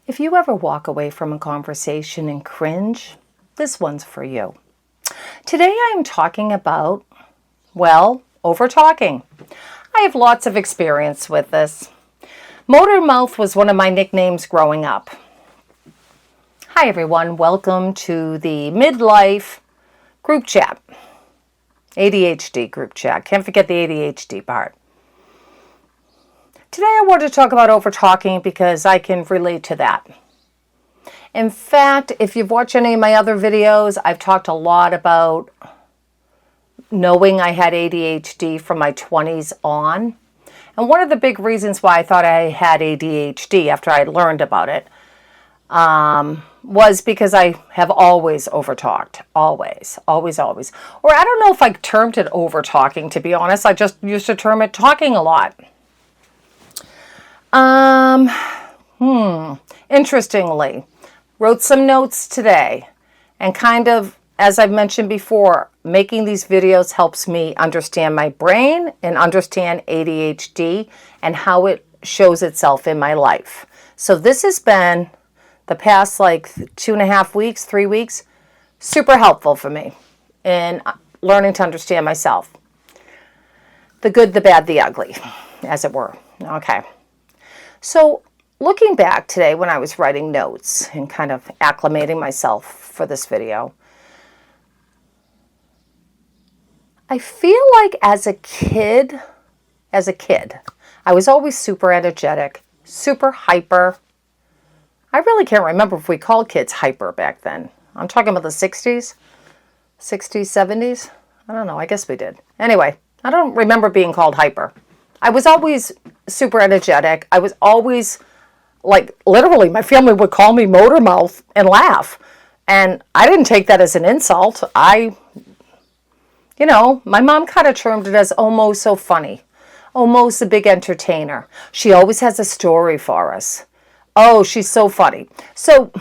If you ever walk away from a conversation and cringe, this one's for you. Today I am talking about, well, over-talking. I have lots of experience with this. Motor Mouth was one of my nicknames growing up. Hi everyone, welcome to the Midlife group chat. ADHD group chat. Can't forget the ADHD part. Today I want to talk about over-talking because I can relate to that. In fact, if you've watched any of my other videos, I've talked a lot about knowing I had ADHD from my 20s on. And one of the big reasons why I thought I had ADHD after I learned about it was because I have always overtalked. Always. Or I don't know if I termed it overtalking, to be honest. I just used to term it talking a lot. Interestingly, wrote some notes today, and kind of, as I've mentioned before, making these videos helps me understand my brain and understand ADHD and how it shows itself in my life. So this has been the past 2.5 weeks, 3 weeks, super helpful for me in learning to understand myself. The good, the bad, the ugly, as it were. Okay. So looking back today when I was writing notes and kind of acclimating myself for this video, I feel like as a kid, I was always super energetic, super hyper. I really can't remember if we called kids hyper back then. I'm talking about the 60s, 70s. I don't know. I guess we did. Anyway, I don't remember being called hyper. I was always super energetic. I was always, literally, my family would call me Motor Mouth and laugh. And I didn't take that as an insult. My mom kind of termed it as almost so funny. Almost a big entertainer. She always has a story for us. Oh, she's so funny. So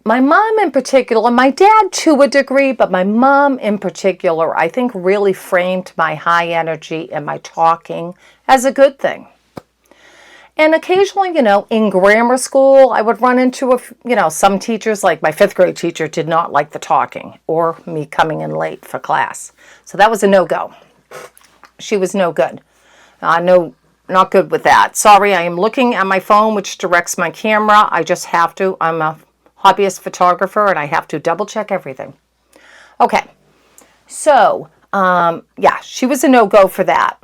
my mom in particular, my dad to a degree, but my mom in particular, I think really framed my high energy and my talking as a good thing. And occasionally, in grammar school, I would run into, some teachers, like my 5th grade teacher did not like the talking or me coming in late for class. So that was a no-go. She was no good. Not good with that. Sorry, I am looking at my phone, which directs my camera. I just have to. I'm a hobbyist photographer, and I have to double check everything. Okay. So, she was a no-go for that.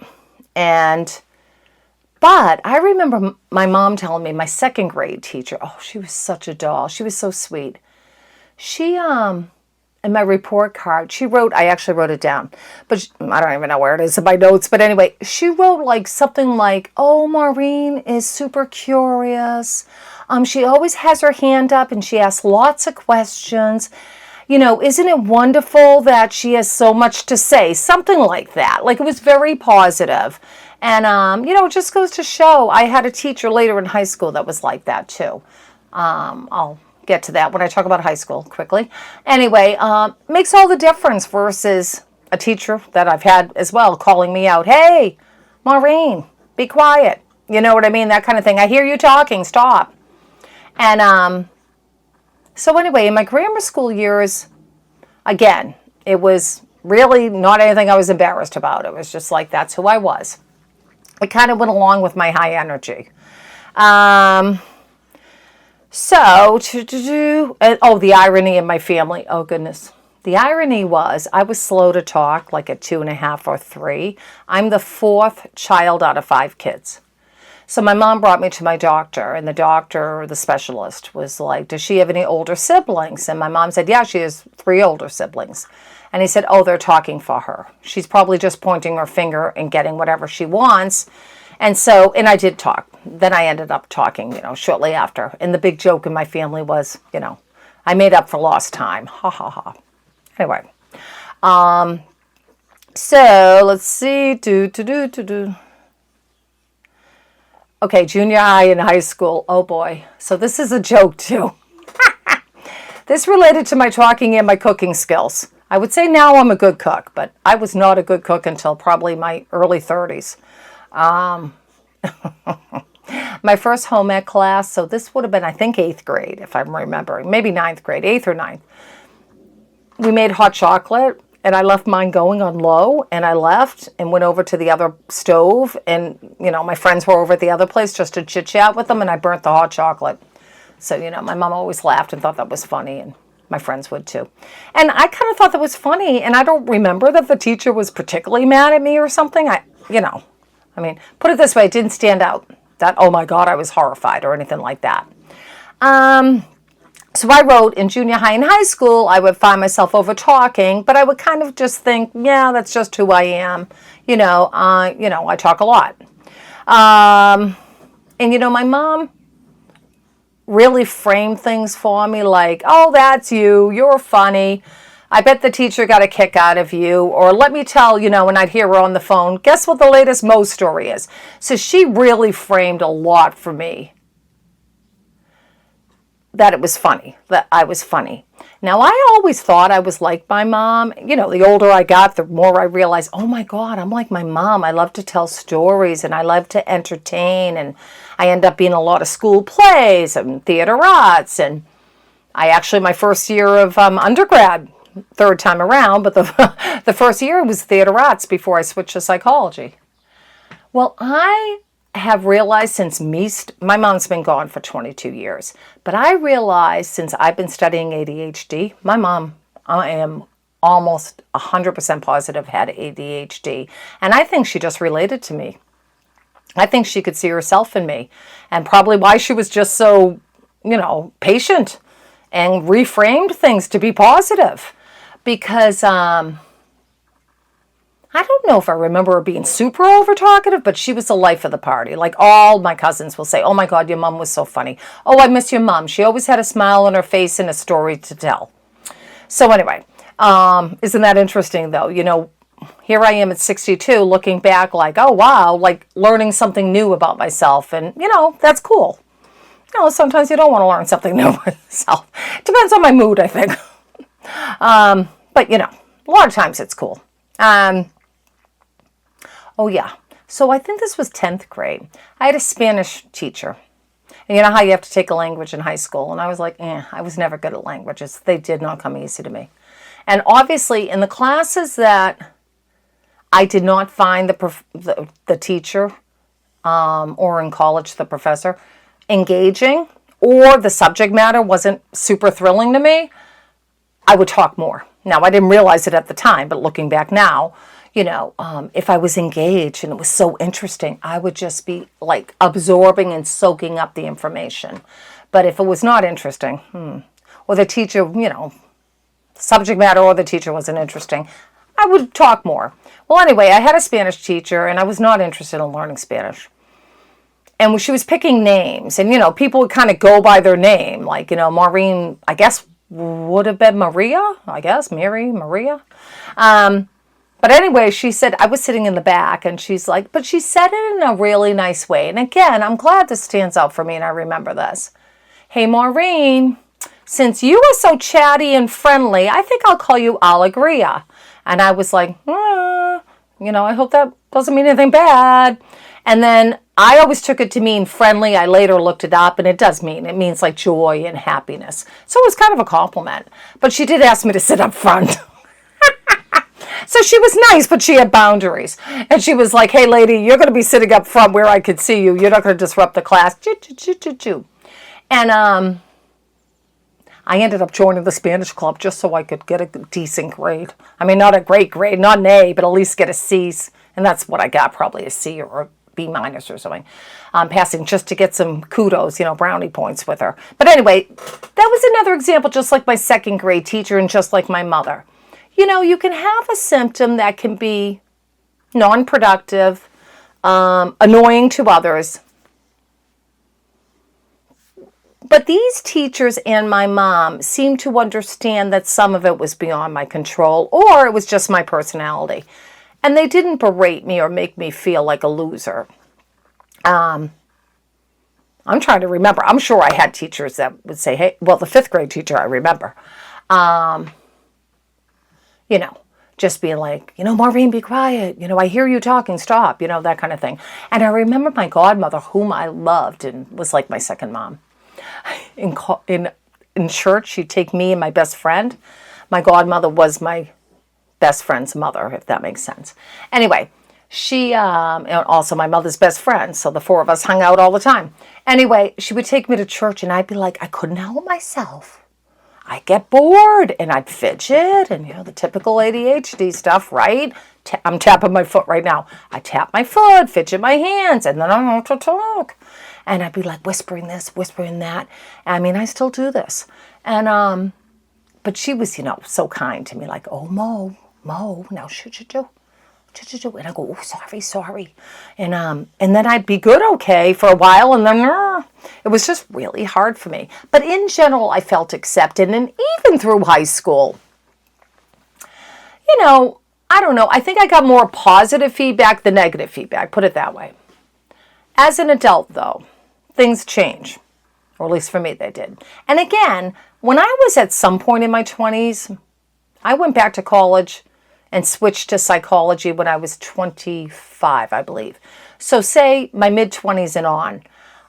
But I remember my mom telling me, my 2nd grade teacher, oh, she was such a doll. She was so sweet. She, in my report card, she wrote, I actually wrote it down, but I don't even know where it is in my notes. But anyway, she wrote something like, oh, Maureen is super curious. She always has her hand up and she asks lots of questions. Isn't it wonderful that she has so much to say? Something like that. It was very positive. And, it just goes to show I had a teacher later in high school that was like that too. I'll get to that when I talk about high school quickly. Anyway, makes all the difference versus a teacher that I've had as well calling me out, hey, Maureen, be quiet. You know what I mean? That kind of thing. I hear you talking, stop. And so anyway, in my grammar school years, again, it was really not anything I was embarrassed about. It was just that's who I was. It kind of went along with my high energy. The irony in my family. Oh, goodness. The irony was I was slow to talk, at 2.5 or 3. I'm the 4th child out of 5 kids. So my mom brought me to my doctor, and the doctor, the specialist, was like, does she have any older siblings? And my mom said, yeah, she has 3 older siblings. And he said, oh, they're talking for her. She's probably just pointing her finger and getting whatever she wants. And I did talk. Then I ended up talking, shortly after. And the big joke in my family was, I made up for lost time. Ha, ha, ha. Anyway. So let's see. Okay, junior high and high school. Oh, boy. So this is a joke, too. This related to my talking and my cooking skills. I would say now I'm a good cook, but I was not a good cook until probably my early 30s. My first home ec class, so this would have been, I think, 8th grade, if I'm remembering. Maybe 9th grade, 8th or 9th. We made hot chocolate, and I left mine going on low, and I left and went over to the other stove, and, my friends were over at the other place just to chit-chat with them, and I burnt the hot chocolate. So, my mom always laughed and thought that was funny, and my friends would too. And I kind of thought that was funny, and I don't remember that the teacher was particularly mad at me or something. Put it this way, it didn't stand out that, oh my God, I was horrified or anything like that. So I wrote in junior high and high school, I would find myself over talking, but I would kind of just think, yeah, that's just who I am. I talk a lot. My mom really framed things for me like, oh, that's you, you're funny. I bet the teacher got a kick out of you. Or let me tell, when I'd hear her on the phone, guess what the latest Mo story is? So she really framed a lot for me. That it was funny, that I was funny. Now, I always thought I was like my mom. The older I got, the more I realized, oh my God, I'm like my mom. I love to tell stories and I love to entertain. And I end up being in a lot of school plays and theaterettes. And I actually, my first year of undergrad, third time around, but the first year was theaterettes before I switched to psychology. Well, I have realized since my mom's been gone for 22 years, but I realized since I've been studying ADHD, my mom, I am almost 100% positive, had ADHD. And I think she just related to me. I think she could see herself in me, and probably why she was just so, patient and reframed things to be positive. Because I don't know if I remember her being super over talkative, but she was the life of the party. Like all my cousins will say, oh my God, your mom was so funny. Oh, I miss your mom. She always had a smile on her face and a story to tell. So anyway, isn't that interesting though? Here I am at 62 looking back like, oh wow, like learning something new about myself. And that's cool. Sometimes you don't want to learn something new about yourself. Depends on my mood, I think. But a lot of times it's cool. Oh yeah. So I think this was 10th grade. I had a Spanish teacher. And you know how you have to take a language in high school? And I was like, I was never good at languages. They did not come easy to me. And obviously in the classes that I did not find the teacher, or in college the professor, engaging, or the subject matter wasn't super thrilling to me, I would talk more. Now, I didn't realize it at the time, but looking back now, if I was engaged and it was so interesting, I would just be like absorbing and soaking up the information. But if it was not interesting, or the teacher, subject matter or the teacher wasn't interesting, I would talk more. Well, anyway, I had a Spanish teacher and I was not interested in learning Spanish. And she was picking names and, people would kind of go by their name. Like, Maureen, I guess, would have been Maria, Maria. But anyway, she said, I was sitting in the back and she's like, but she said it in a really nice way. And again, I'm glad this stands out for me and I remember this. Hey, Maureen, since you are so chatty and friendly, I think I'll call you Alegria. And I was like, I hope that doesn't mean anything bad. And then I always took it to mean friendly. I later looked it up and it means like joy and happiness. So it was kind of a compliment. But she did ask me to sit up front. So she was nice, but she had boundaries. And she was like, hey, lady, you're going to be sitting up front where I could see you. You're not going to disrupt the class. And I ended up joining the Spanish club just so I could get a decent grade. I mean, not a great grade, not an A, but at least get a C. And that's what I got, probably a C or a B minus or something. Passing just to get some kudos, brownie points with her. But anyway, that was another example, just like my second grade teacher and just like my mother. You can have a symptom that can be non-productive, annoying to others. But these teachers and my mom seemed to understand that some of it was beyond my control, or it was just my personality. And they didn't berate me or make me feel like a loser. I'm trying to remember. I'm sure I had teachers that would say, hey, well, the 5th grade teacher I remember. just being like, Maureen, be quiet. I hear you talking, stop, that kind of thing. And I remember my godmother, whom I loved and was like my second mom. In church, she'd take me and my best friend. My godmother was my best friend's mother, if that makes sense. Anyway, she, and also my mother's best friend, so the four of us hung out all the time. Anyway, she would take me to church, and I'd be like, I couldn't help myself. I'd get bored, and I'd fidget, and, the typical ADHD stuff, right? I'm tapping my foot right now. I tap my foot, fidget my hands, and then I want to talk. And I'd be like whispering this, whispering that. I mean, I still do this. And, but she was, so kind to me, like, oh, Mo, now should you do? And I go, oh, sorry. And then I'd be good, okay, for a while, and then it was just really hard for me. But in general, I felt accepted, and even through high school, I don't know. I think I got more positive feedback than negative feedback, put it that way. As an adult, though, things change, or at least for me, they did. And again, when I was at some point in my 20s, I went back to college and switched to psychology when I was 25, I believe. So say my mid-20s and on,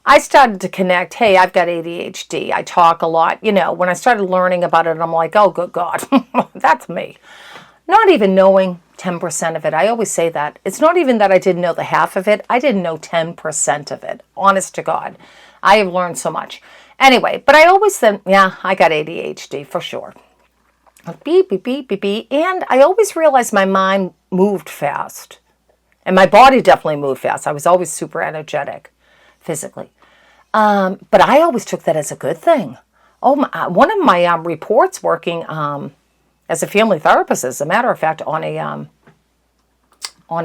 I started to connect, hey, I've got ADHD. I talk a lot. When I started learning about it, I'm like, oh, good God, that's me. Not even knowing 10% of it. I always say that. It's not even that I didn't know the half of it. I didn't know 10% of it. Honest to God. I have learned so much. Anyway, but I always think, yeah, I got ADHD for sure. Beep, beep, beep, beep, beep. And I always realized my mind moved fast. And my body definitely moved fast. I was always super energetic physically. But I always took that as a good thing. One of my reports working as a family therapist, as a matter of fact, on a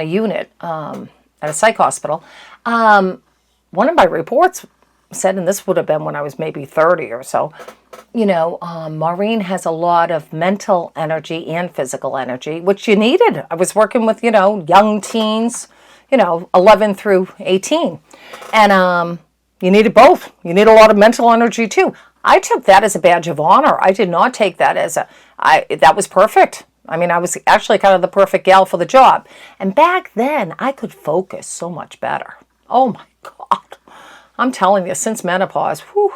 unit at a psych hospital, one of my reports said, and this would have been when I was maybe 30 or so, Maureen has a lot of mental energy and physical energy, which you needed. I was working with, young teens, 11 through 18. And you needed both. You need a lot of mental energy too. I took that as a badge of honor. I did not take that as that was perfect. I mean, I was actually kind of the perfect gal for the job. And back then, I could focus so much better. Oh my God. I'm telling you, since menopause, whew,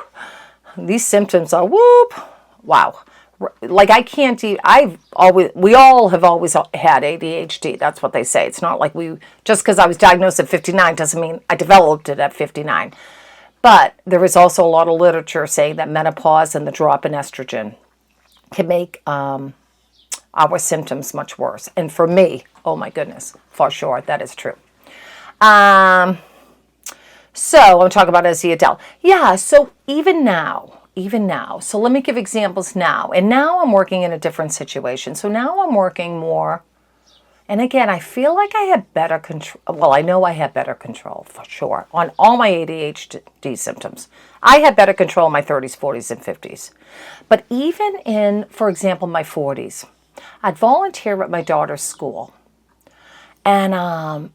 these symptoms are wow. Like I can't eat, we all have always had ADHD. That's what they say. It's not like just because I was diagnosed at 59 doesn't mean I developed it at 59. But there is also a lot of literature saying that menopause and the drop in estrogen can make our symptoms much worse. And for me, oh my goodness, for sure, that is true. So I'm talking about as the adult. Yeah, so even now, so let me give examples now. And now I'm working in a different situation. So now I'm working more, and again, I feel like I have better control. Well, I know I have better control for sure on all my ADHD symptoms. I had better control in my 30s, 40s, and 50s. But even in, for example, my 40s, I'd volunteer at my daughter's school. And I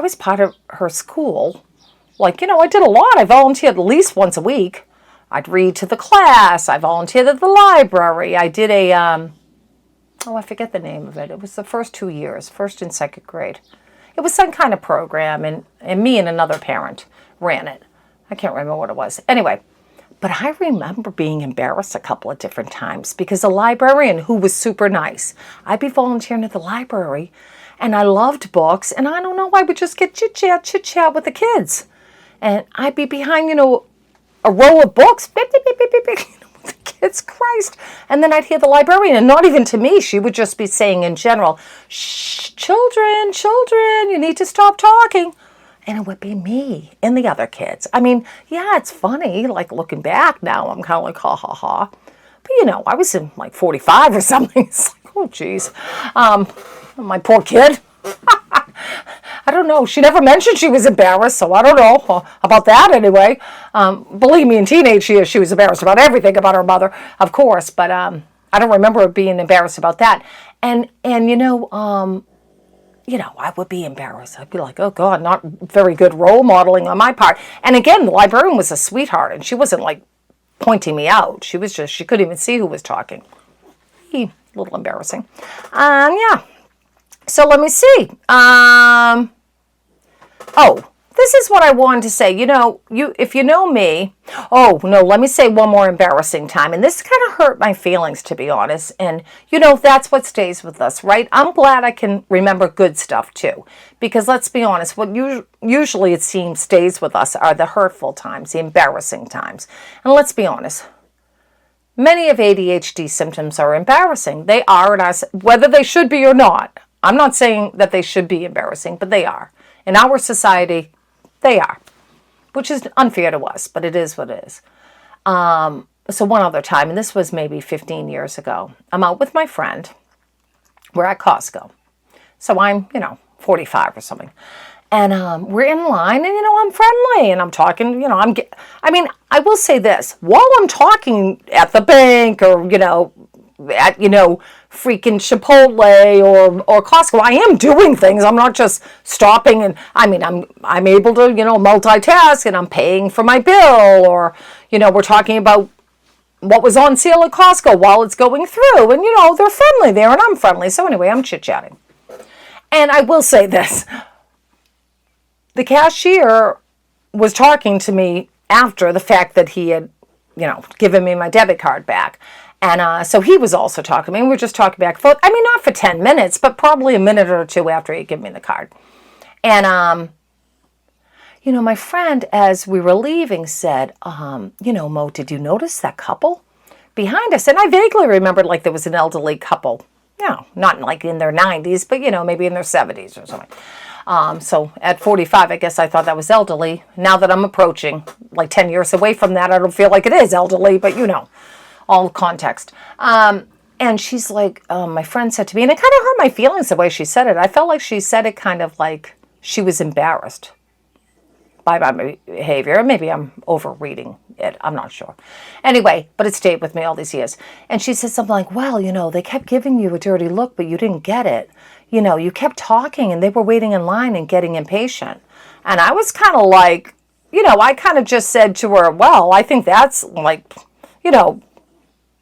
was part of her school. Like, I did a lot. I volunteered at least once a week. I'd read to the class. I volunteered at the library. I did I forget the name of it. It was the first 2 years, first and second grade. It was some kind of program, and me and another parent ran it. I can't remember what it was. Anyway, but I remember being embarrassed a couple of different times because the librarian, who was super nice, I'd be volunteering at the library, and I loved books, and I don't know, I would just get chit-chat with the kids. And I'd be behind, a row of books, the kids, Christ. And then I'd hear the librarian, and not even to me, she would just be saying in general, shh, children, you need to stop talking. And it would be me and the other kids. I mean, yeah, it's funny, like looking back now, I'm kind of like, ha, ha, ha. But, I was in like 45 or something. It's like, oh, geez. My poor kid. I don't know. She never mentioned she was embarrassed, so I don't know about that anyway. Believe me, in teenage years, she was embarrassed about everything about her mother, of course, but I don't remember being embarrassed about that. And I would be embarrassed. I'd be like, oh, God, not very good role modeling on my part. And again, the librarian was a sweetheart, and she wasn't, like, pointing me out. She couldn't even see who was talking. A little embarrassing. Yeah. So let me see. Oh, this is what I wanted to say. If you know me, oh no, let me say one more embarrassing time. And this kind of hurt my feelings, to be honest. And that's what stays with us, right? I'm glad I can remember good stuff too. Because let's be honest, what usually it seems stays with us are the hurtful times, the embarrassing times. And let's be honest, many of ADHD symptoms are embarrassing. They are in us, whether they should be or not. I'm not saying that they should be embarrassing, but they are. In our society, they are, which is unfair to us, but it is what it is. So one other time, and this was maybe 15 years ago, I'm out with my friend. We're at Costco. So I'm, 45 or something. And we're in line, and, I'm friendly, and I'm talking, I will say this. While I'm talking at the bank or, at, freaking Chipotle or Costco, I am doing things. I'm not just stopping, and I'm able to, multitask, and I'm paying for my bill, or, we're talking about what was on sale at Costco while it's going through, and, they're friendly there, and I'm friendly. So anyway, I'm chit-chatting. And I will say this. The cashier was talking to me after the fact that he had, given me my debit card back. And so he was also talking to me. We were just talking back and forth. Not for 10 minutes, but probably a minute or two after he gave me the card. And, my friend, as we were leaving, said, Mo, did you notice that couple behind us? And I vaguely remembered like there was an elderly couple. Not like in their 90s, but, maybe in their 70s or something. So at 45, I guess I thought that was elderly. Now that I'm approaching like 10 years away from that, I don't feel like it is elderly, but all context. And she's like, my friend said to me, and it kind of hurt my feelings the way she said it. I felt like she said it kind of like she was embarrassed by my behavior. Maybe I'm overreading it. I'm not sure. Anyway, but it stayed with me all these years. And she said something like, well, they kept giving you a dirty look, but you didn't get it. You kept talking and they were waiting in line and getting impatient. And I was kind of like, I kind of just said to her, well, I think that's like,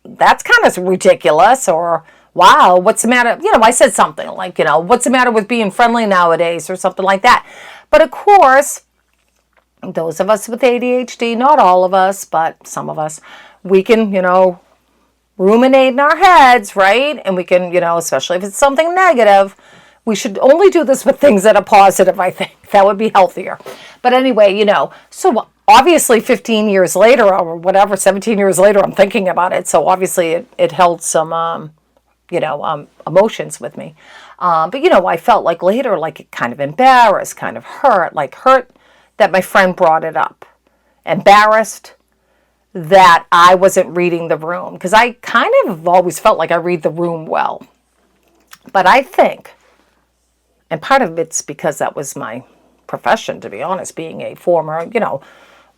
that's kind of ridiculous, or wow, what's the matter? I said something like, what's the matter with being friendly nowadays or something like that. But of course, those of us with ADHD, not all of us, but some of us, we can, ruminate in our heads, right? And we can, especially if it's something negative, we should only do this with things that are positive, I think. That would be healthier. But anyway, so obviously 15 years later or whatever, 17 years later, I'm thinking about it. So obviously it held some, emotions with me. But, I felt like later, like it kind of embarrassed, kind of hurt that my friend brought it up. Embarrassed that I wasn't reading the room. Because I kind of always felt like I read the room well. But I think, and part of it's because that was my profession, to be honest, being a former,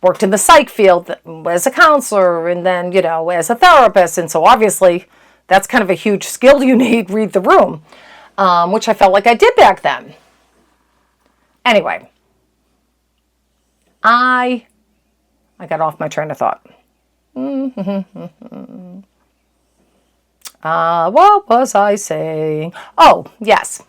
worked in the psych field as a counselor and then, as a therapist. And so obviously that's kind of a huge skill you need, read the room, which I felt like I did back then. Anyway, I got off my train of thought. What was I saying? Oh, yes.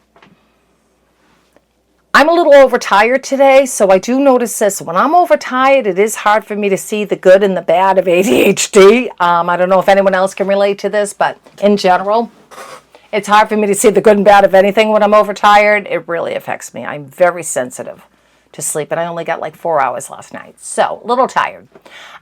I'm a little overtired today, so I do notice this. When I'm overtired, it is hard for me to see the good and the bad of ADHD. I don't know if anyone else can relate to this, but in general, it's hard for me to see the good and bad of anything when I'm overtired. It really affects me. I'm very sensitive to sleep, and I only got like 4 hours last night, so a little tired.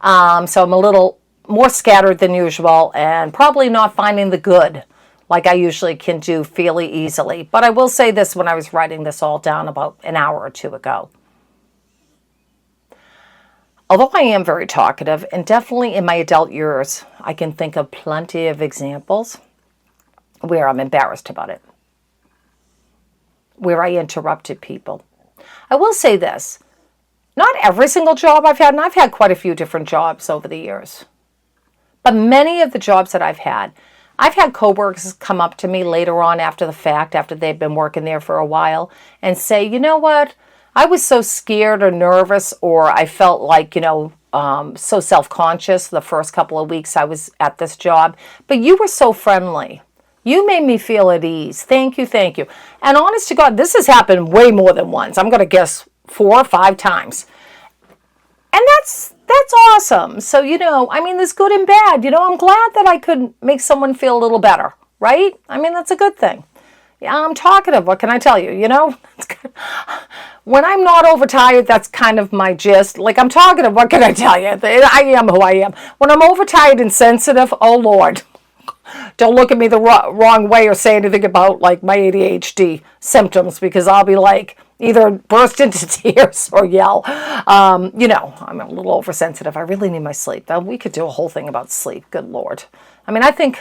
So I'm a little more scattered than usual and probably not finding the good like I usually can do fairly easily. But I will say this when I was writing this all down about an hour or two ago. Although I am very talkative, and definitely in my adult years, I can think of plenty of examples where I'm embarrassed about it, where I interrupted people. I will say this, not every single job I've had, and I've had quite a few different jobs over the years, but many of the jobs that I've had coworkers come up to me later on after the fact, after they've been working there for a while, and say, you know what, I was so scared or nervous, or I felt like, so self-conscious the first couple of weeks I was at this job, but you were so friendly. You made me feel at ease. Thank you, thank you. And honest to God, this has happened way more than once. I'm going to guess 4 or 5 times. And that's awesome. So, I mean, there's good and bad. I'm glad that I could make someone feel a little better, right? I mean, that's a good thing. Yeah, I'm talkative. What can I tell you? When I'm not overtired, that's kind of my gist. Like, I'm talkative. What can I tell you? I am who I am. When I'm overtired and sensitive, oh, Lord. Don't look at me the wrong way or say anything about, like, my ADHD symptoms, because I'll be like, either burst into tears or yell. I'm a little oversensitive. I really need my sleep. We could do a whole thing about sleep. Good Lord. I mean, I think,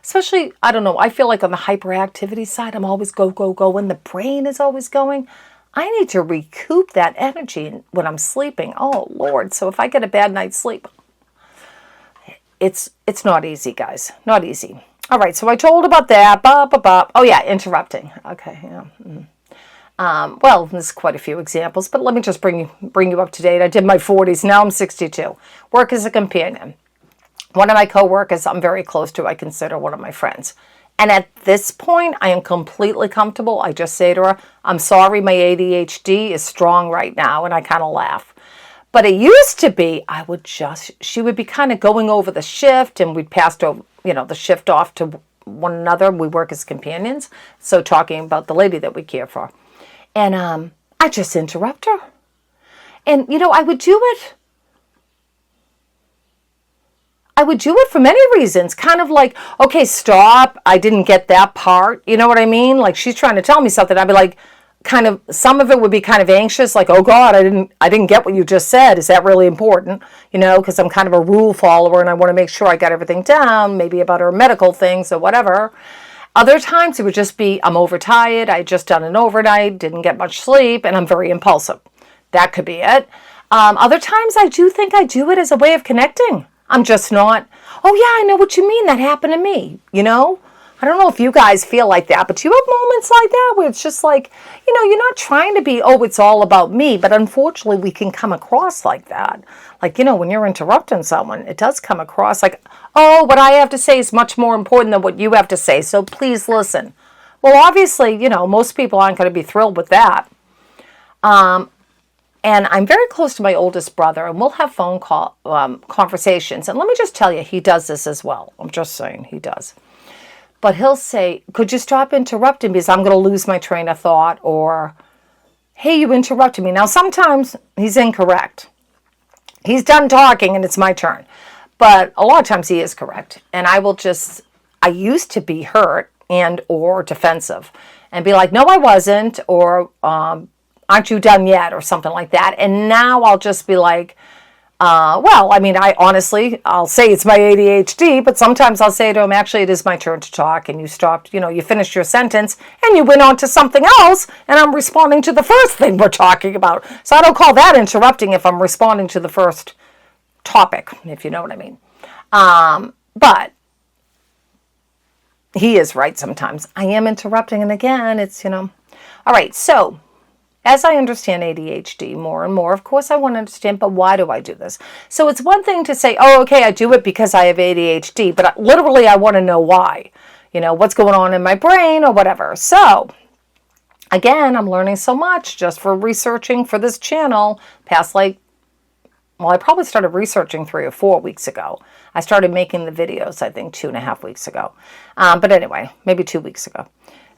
especially, I don't know, I feel like on the hyperactivity side, I'm always go, go, go, and the brain is always going. I need to recoup that energy when I'm sleeping. Oh, Lord. So if I get a bad night's sleep, it's not easy, guys. Not easy. All right, so I told about that. Oh, yeah, interrupting. Okay, yeah. Well, there's quite a few examples, but let me just bring you up to date. I did my 40s. Now I'm 62. Work as a companion. One of my coworkers I'm very close to, I consider one of my friends. And at this point, I am completely comfortable. I just say to her, I'm sorry, my ADHD is strong right now, and I kind of laugh. But it used to be, she would be kind of going over the shift, and we'd passed over, the shift off to one another. We work as companions, so talking about the lady that we care for. And I just interrupt her. And, I would do it. I would do it for many reasons. Kind of like, okay, stop. I didn't get that part. You know what I mean? Like, she's trying to tell me something. I'd be like, kind of, some of it would be kind of anxious. Like, oh God, I didn't get what you just said. Is that really important? Because I'm kind of a rule follower and I want to make sure I got everything down, maybe about her medical things or whatever. Other times it would just be, I'm overtired. I had just done an overnight, didn't get much sleep, and I'm very impulsive. That could be it. Other times I do think I do it as a way of connecting. I'm just not, oh yeah, I know what you mean. That happened to me, I don't know if you guys feel like that, but do you have moments like that where it's just like, you're not trying to be, oh, it's all about me, but unfortunately we can come across like that. Like, when you're interrupting someone, it does come across like, oh, what I have to say is much more important than what you have to say, so please listen. Well, obviously, most people aren't going to be thrilled with that. And I'm very close to my oldest brother, and we'll have phone call conversations. And let me just tell you, he does this as well. I'm just saying, he does. But he'll say, could you stop interrupting because I'm going to lose my train of thought? Or, hey, you interrupted me. Now, sometimes he's incorrect. He's done talking and it's my turn. But a lot of times he is correct. And I used to be hurt and or defensive and be like, no, I wasn't. Or, aren't you done yet? Or something like that. And now I'll just be like, I'll say it's my ADHD, but sometimes I'll say to him, actually, it is my turn to talk. And you stopped, you finished your sentence and you went on to something else. And I'm responding to the first thing we're talking about. So I don't call that interrupting if I'm responding to the first topic, if you know what I mean. But he is right sometimes. I am interrupting. And again, it's, all right. So as I understand ADHD more and more, of course I want to understand, but why do I do this? So it's one thing to say, oh, okay, I do it because I have ADHD, but literally I want to know why, what's going on in my brain or whatever. So again, I'm learning so much just for researching for this channel I probably started researching 3 or 4 weeks ago. I started making the videos, I think 2.5 weeks ago. But anyway, maybe 2 weeks ago.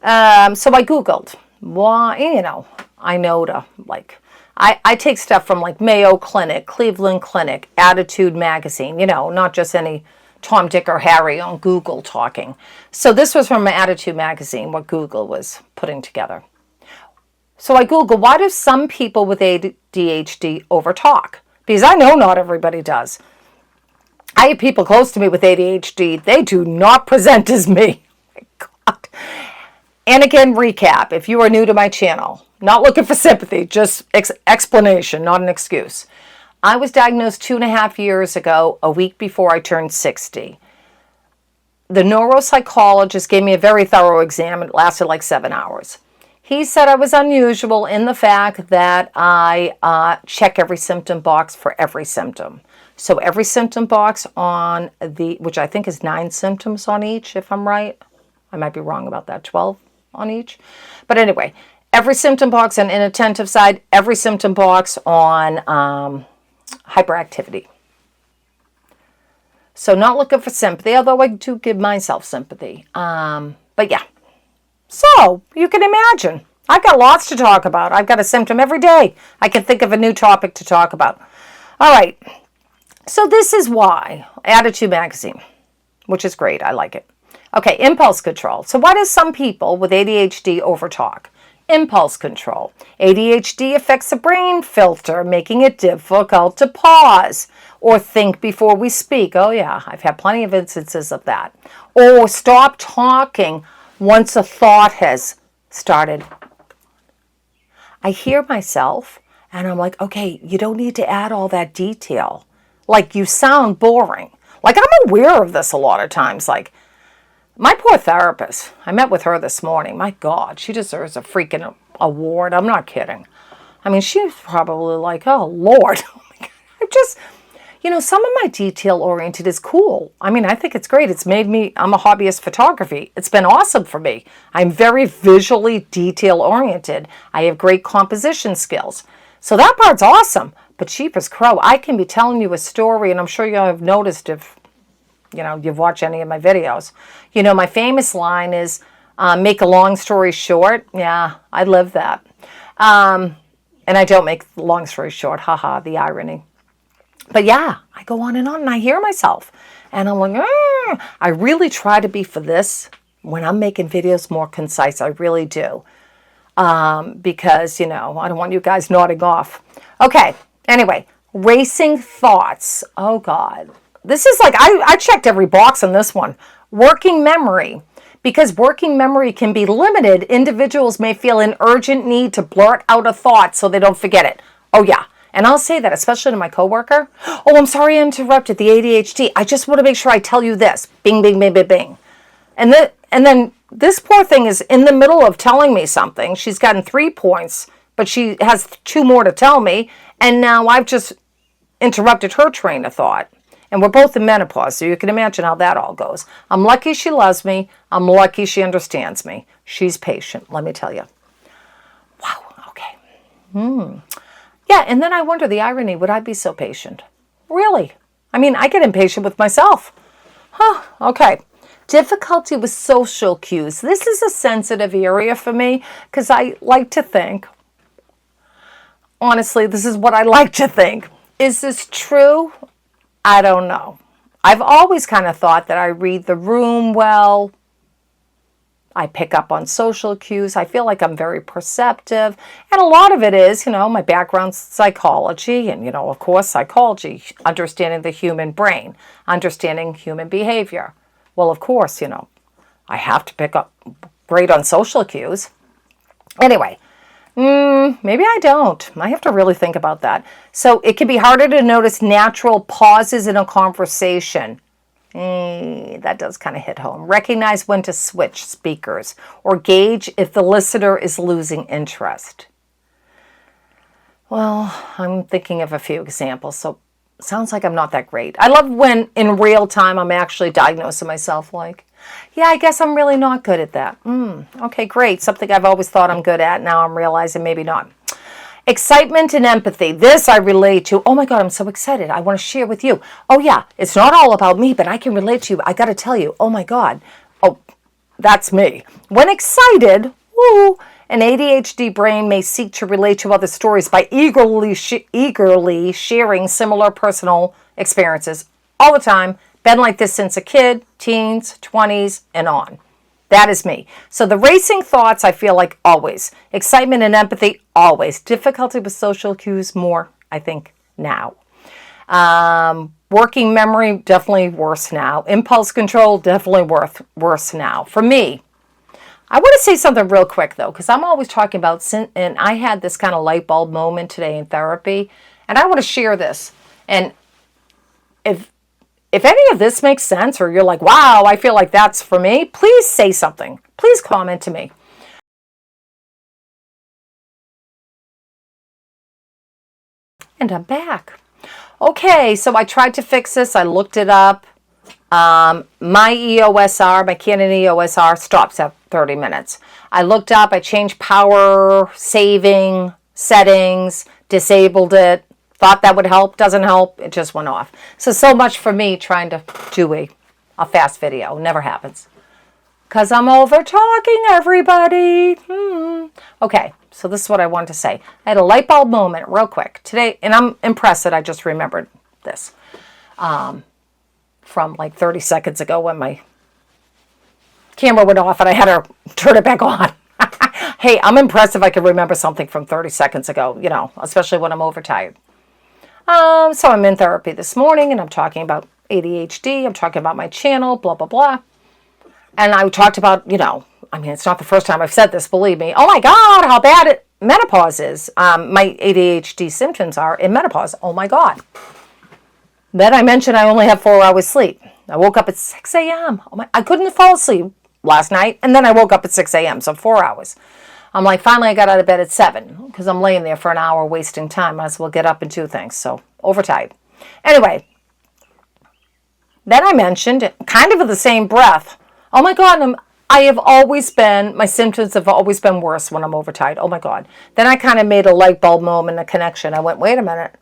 So I Googled why, I know I take stuff from like Mayo Clinic, Cleveland Clinic, Attitude Magazine, not just any Tom, Dick, or Harry on Google talking. So this was from Attitude Magazine, what Google was putting together. So I Googled, why do some people with ADHD overtalk? Because I know not everybody does. I have people close to me with ADHD. They do not present as me. Oh my God. And again, recap, if you are new to my channel, not looking for sympathy, just explanation, not an excuse. I was diagnosed 2.5 years ago, a week before I turned 60. The neuropsychologist gave me a very thorough exam. It lasted like 7 hours. He said I was unusual in the fact that I check every symptom box for every symptom. So every symptom box on which I think is 9 symptoms on each, if I'm right. I might be wrong about that, 12 on each. But anyway, every symptom box on inattentive side, every symptom box on hyperactivity. So not looking for sympathy, although I do give myself sympathy. But yeah. So you can imagine, I've got lots to talk about. I've got a symptom every day. I can think of a new topic to talk about. All right. So this is why Attitude Magazine, which is great. I like it. Okay, impulse control. So why do some people with ADHD overtalk? Impulse control. ADHD affects the brain filter, making it difficult to pause or think before we speak. Oh yeah, I've had plenty of instances of that. Or stop talking once a thought has started. I hear myself and I'm like, okay, you don't need to add all that detail. Like, you sound boring. Like, I'm aware of this a lot of times. Like, my poor therapist, I met with her this morning. My God, she deserves a freaking award. I'm not kidding. I mean, she's probably like, oh, Lord. I'm just, some of my detail-oriented is cool. I mean, I think it's great. It's made me, I'm a hobbyist photography. It's been awesome for me. I'm very visually detail-oriented. I have great composition skills. So that part's awesome. But cheapest crow, I can be telling you a story, and I'm sure you have noticed if, you've watched any of my videos. My famous line is, make a long story short. Yeah, I live that. And I don't make long story short. Haha, the irony. But yeah, I go on and I hear myself. And I'm like, I really try to be for this when I'm making videos more concise. I really do. Because, I don't want you guys nodding off. Okay, anyway, racing thoughts. Oh, God. This is like, I checked every box on this one. Working memory. Because working memory can be limited, individuals may feel an urgent need to blurt out a thought so they don't forget it. Oh, yeah. And I'll say that, especially to my coworker. Oh, I'm sorry I interrupted the ADHD. I just want to make sure I tell you this. Bing, bing, bing, bing, bing. And then this poor thing is in the middle of telling me something. She's gotten 3 points, but she has 2 more to tell me. And now I've just interrupted her train of thought. And we're both in menopause, so you can imagine how that all goes. I'm lucky she loves me. I'm lucky she understands me. She's patient, let me tell you. Wow, okay. Yeah, and then I wonder the irony, would I be so patient? Really? I mean, I get impatient with myself. Okay. Difficulty with social cues. This is a sensitive area for me because I like to think, honestly, this is what I like to think. Is this true? I don't know. I've always kind of thought that I read the room well. I pick up on social cues. I feel like I'm very perceptive. And a lot of it is, my background's psychology and, of course, psychology, understanding the human brain, understanding human behavior. Well, of course, I have to pick up great on social cues. Anyway, maybe I don't. I have to really think about that. So it can be harder to notice natural pauses in a conversation. That does kind of hit home. Recognize when to switch speakers or gauge if the listener is losing interest. Well, I'm thinking of a few examples, so sounds like I'm not that great. I love when in real time I'm actually diagnosing myself like, yeah, I guess I'm really not good at that. Okay, great. Something I've always thought I'm good at. Now I'm realizing maybe not. Excitement and empathy. This I relate to. Oh my God, I'm so excited. I want to share with you. Oh yeah, it's not all about me, but I can relate to you. I got to tell you. Oh my God. Oh, that's me. When excited, an ADHD brain may seek to relate to other stories by eagerly sharing similar personal experiences all the time. Been like this since a kid, teens, 20s, and on. That is me. So the racing thoughts, I feel like always. Excitement and empathy, always. Difficulty with social cues, more, I think, now. Working memory, definitely worse now. Impulse control, definitely worse now. For me, I want to say something real quick, though, because I'm always talking about, and I had this kind of light bulb moment today in therapy, and I want to share this. And if any of this makes sense, or you're like, wow, I feel like that's for me, please say something. Please comment to me. And I'm back. Okay, so I tried to fix this. I looked it up. My EOSR, my Canon EOSR stops at 30 minutes. I looked up, I changed power saving settings, disabled it, thought that would help, doesn't help, it just went off. So much for me trying to do a fast video. Never happens. Because I'm over talking, everybody. Okay, so this is what I wanted to say. I had a light bulb moment real quick today, and I'm impressed that I just remembered this from like 30 seconds ago when my camera went off and I had to turn it back on. Hey, I'm impressed if I can remember something from 30 seconds ago, especially when I'm overtired. So I'm in therapy this morning, and I'm talking about ADHD. I'm talking about my channel, blah, blah, blah. And I talked about, it's not the first time I've said this, believe me. Oh my God, how bad menopause is. My ADHD symptoms are in menopause. Oh my God. Then I mentioned I only have 4 hours sleep. I woke up at 6 a.m. I couldn't fall asleep last night, and then I woke up at 6 a.m., so 4 hours. I'm like, finally I got out of bed at 7 because I'm laying there for an hour wasting time. Might as well get up and do things. So overtired. Anyway, then I mentioned, kind of in the same breath, oh my God, my symptoms have always been worse when I'm overtired. Oh my God. Then I kind of made a light bulb moment, a connection. I went, wait a minute.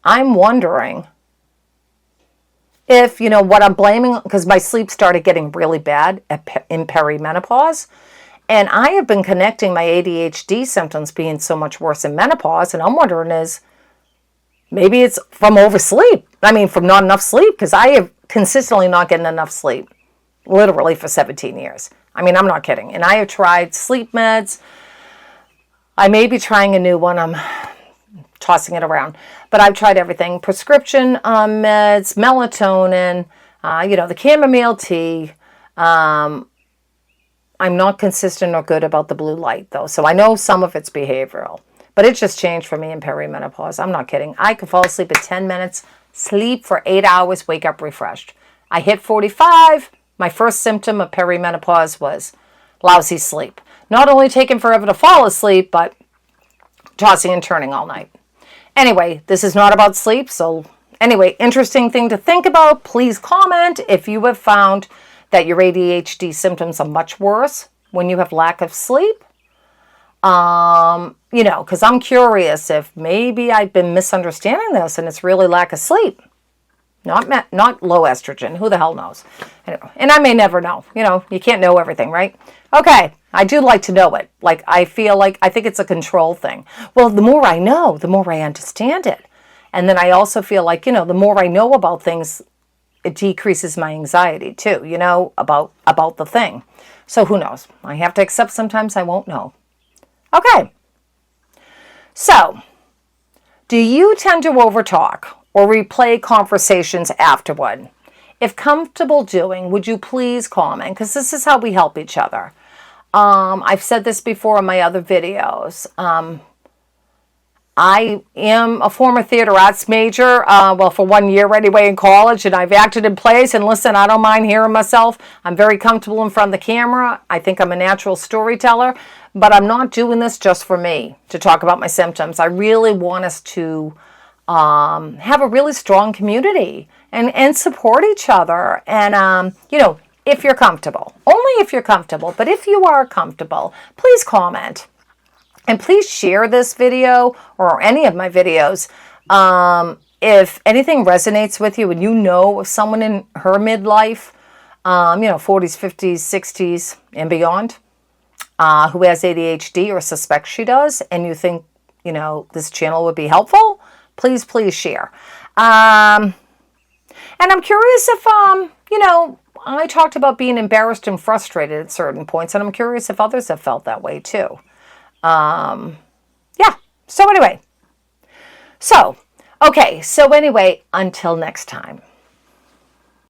I'm wondering if, what I'm blaming, because my sleep started getting really bad in perimenopause. And I have been connecting my ADHD symptoms being so much worse in menopause. And I'm wondering maybe it's from oversleep. From not enough sleep, because I have consistently not getting enough sleep, literally for 17 years. I'm not kidding. And I have tried sleep meds. I may be trying a new one. I'm tossing it around. But I've tried everything. Prescription meds, melatonin, the chamomile tea. I'm not consistent or good about the blue light, though. So I know some of it's behavioral. But it just changed for me in perimenopause. I'm not kidding. I could fall asleep at 10 minutes, sleep for 8 hours, wake up refreshed. I hit 45. My first symptom of perimenopause was lousy sleep. Not only taking forever to fall asleep, but tossing and turning all night. Anyway, this is not about sleep. So anyway, interesting thing to think about. Please comment if you have found that your ADHD symptoms are much worse when you have lack of sleep. Because I'm curious if maybe I've been misunderstanding this and it's really lack of sleep. Not low estrogen. Who the hell knows? Anyway, and I may never know. You can't know everything, right? Okay, I do like to know it. I think it's a control thing. Well, the more I know, the more I understand it. And then I also feel like, the more I know about things, it decreases my anxiety too, about the thing. So who knows? I have to accept sometimes I won't know. Okay. So, do you tend to overtalk or replay conversations afterward? If comfortable doing, would you please comment? Because this is how we help each other. I've said this before in my other videos. I am a former theater arts major, for 1 year anyway in college, and I've acted in plays, and listen, I don't mind hearing myself. I'm very comfortable in front of the camera. I think I'm a natural storyteller, but I'm not doing this just for me, to talk about my symptoms. I really want us to have a really strong community and support each other, and, if you're comfortable. Only if you're comfortable, but if you are comfortable, please comment. And please share this video or any of my videos. If anything resonates with you and you know someone in her midlife, 40s, 50s, 60s, and beyond, who has ADHD or suspects she does, and you think, this channel would be helpful, please share. And I'm curious if, I talked about being embarrassed and frustrated at certain points, and I'm curious if others have felt that way too. So anyway, until next time.